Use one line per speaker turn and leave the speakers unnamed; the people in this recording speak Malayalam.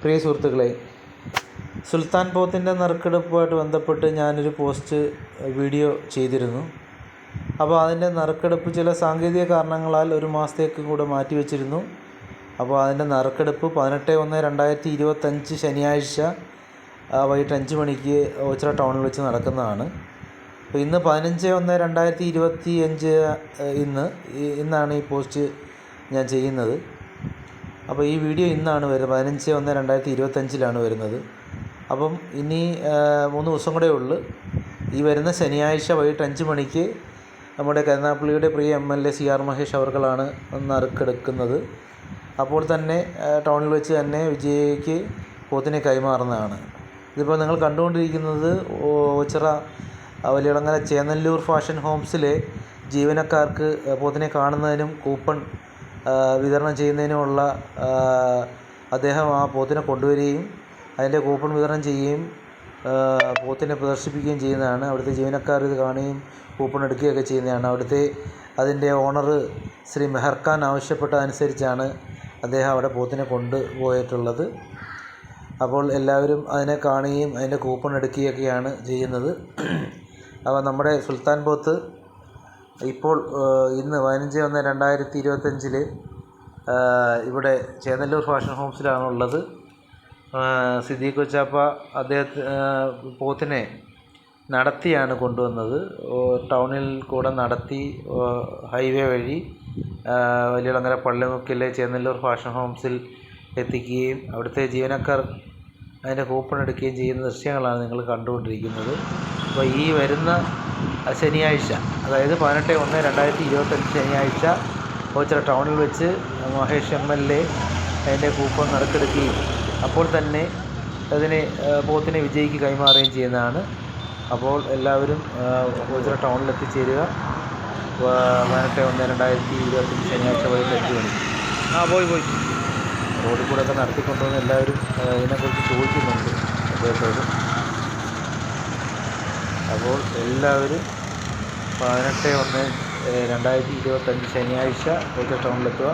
പ്രിയ സുഹൃത്തുക്കളെ, സുൽത്താൻ പോത്തിൻ്റെ നറുക്കെടുപ്പുമായിട്ട് ബന്ധപ്പെട്ട് ഞാനൊരു വീഡിയോ ചെയ്തിരുന്നു. അപ്പോൾ അതിൻ്റെ നറുക്കെടുപ്പ് ചില സാങ്കേതിക കാരണങ്ങളാൽ ഒരു മാസത്തേക്ക് കൂടെ മാറ്റിവെച്ചിരുന്നു. അപ്പോൾ അതിൻ്റെ നറുക്കെടുപ്പ് 18/1/2025 ശനിയാഴ്ച വൈകിട്ട് 5 മണിക്ക് ഓച്ചിറ ടൗണിൽ വെച്ച് നടക്കുന്നതാണ്. അപ്പോൾ ഇന്ന് 15/1/2025 ഇന്നാണ് ഈ പോസ്റ്റ് ഞാൻ ചെയ്യുന്നത്. അപ്പോൾ ഈ വീഡിയോ ഇന്നാണ് വരുന്നത്, 15/1/2025 വരുന്നത്. അപ്പം ഇനി 3 ദിവസം കൂടെ ഉള്ളു. ഈ വരുന്ന ശനിയാഴ്ച വൈകിട്ട് 5 മണിക്ക് നമ്മുടെ കരുനാഗപ്പള്ളിയുടെ പ്രിയ MLA CR മഹേഷ് അവർകളാണ് നറുക്കെടുക്കുന്നത്. അപ്പോൾ തന്നെ ടൗണിൽ വെച്ച് തന്നെ വിജയിക്ക് പോത്തിനെ കൈമാറുന്നതാണ്. ഇതിപ്പോൾ നിങ്ങൾ കണ്ടുകൊണ്ടിരിക്കുന്നത് ഓച്ചിറ വലിയളങ്ങര ചേന്നല്ലൂർ ഫാഷൻ ഹോംസിലെ ജീവനക്കാർക്ക് പോത്തിനെ കാണുന്നതിനും കൂപ്പൺ വിതരണം ചെയ്യുന്നതിനുമുള്ള അദ്ദേഹം ആ പോത്തിനെ കൊണ്ടുവരികയും അതിൻ്റെ കൂപ്പൺ വിതരണം ചെയ്യുകയും പോത്തിനെ പ്രദർശിപ്പിക്കുകയും ചെയ്യുന്നതാണ്. അവിടുത്തെ ജീവനക്കാർ ഇത് കാണുകയും കൂപ്പൺ എടുക്കുകയൊക്കെ ചെയ്യുന്നതാണ്. അതിൻ്റെ ഓണർ ശ്രീ മെഹർഖാൻ ആവശ്യപ്പെട്ടതനുസരിച്ചാണ് അദ്ദേഹം അവിടെ പോത്തിനെ കൊണ്ടുപോയിട്ടുള്ളത്. അപ്പോൾ എല്ലാവരും അതിനെ കാണുകയും അതിൻ്റെ കൂപ്പൺ എടുക്കുകയൊക്കെയാണ് ചെയ്യുന്നത്. അപ്പോൾ നമ്മുടെ സുൽത്താൻ പോത്ത് ഇപ്പോൾ ഇന്ന് 15/1/2025 ഇവിടെ ചേന്നല്ലൂർ ഫാഷൻ ഹോംസിലാണുള്ളത്. സിദ്ദീഖ് കൊച്ചാപ്പ പോത്തിനെ നടത്തിയാണ് കൊണ്ടുവന്നത്. ടൗണിൽ കൂടെ നടത്തി ഹൈവേ വഴി വലിയളങ്ങര പള്ളിമുക്കിലെ ചേന്നല്ലൂർ ഫാഷൻ ഹോംസിൽ എത്തിക്കുകയും അവിടുത്തെ ജീവനക്കാർ അതിൻ്റെ കൂപ്പൺ എടുക്കുകയും ചെയ്യുന്ന ദൃശ്യങ്ങളാണ് നിങ്ങൾ കണ്ടുകൊണ്ടിരിക്കുന്നത്. അപ്പോൾ ഈ വരുന്ന ശനിയാഴ്ച, അതായത് 18/1/2025 ശനിയാഴ്ച ഓച്ചിറ ടൗണിൽ വെച്ച് മഹേഷ് MLA അതിൻ്റെ കൂപ്പൺ നറുക്കെടുക്കുകയും അപ്പോൾ തന്നെ പോത്തിനെ വിജയിക്ക് കൈമാറുകയും ചെയ്യുന്നതാണ്. അപ്പോൾ എല്ലാവരും ഓച്ചിറ ടൗണിൽ എത്തിച്ചേരുക. 18/1/2025 ശനിയാഴ്ച വൈകിട്ട് 5 മണിക്ക്. പോയി റോഡിൽ കൂടെ ഒക്കെ നടത്തിക്കൊണ്ടുവന്ന് എല്ലാവരും ഇതിനെക്കുറിച്ച് ചോദിക്കുന്നുണ്ട് അദ്ദേഹത്തോട്. അപ്പോൾ എല്ലാവരും 18/1/2025 ശനിയാഴ്ച ഓച്ചിറ ടൗണിലെത്തുക.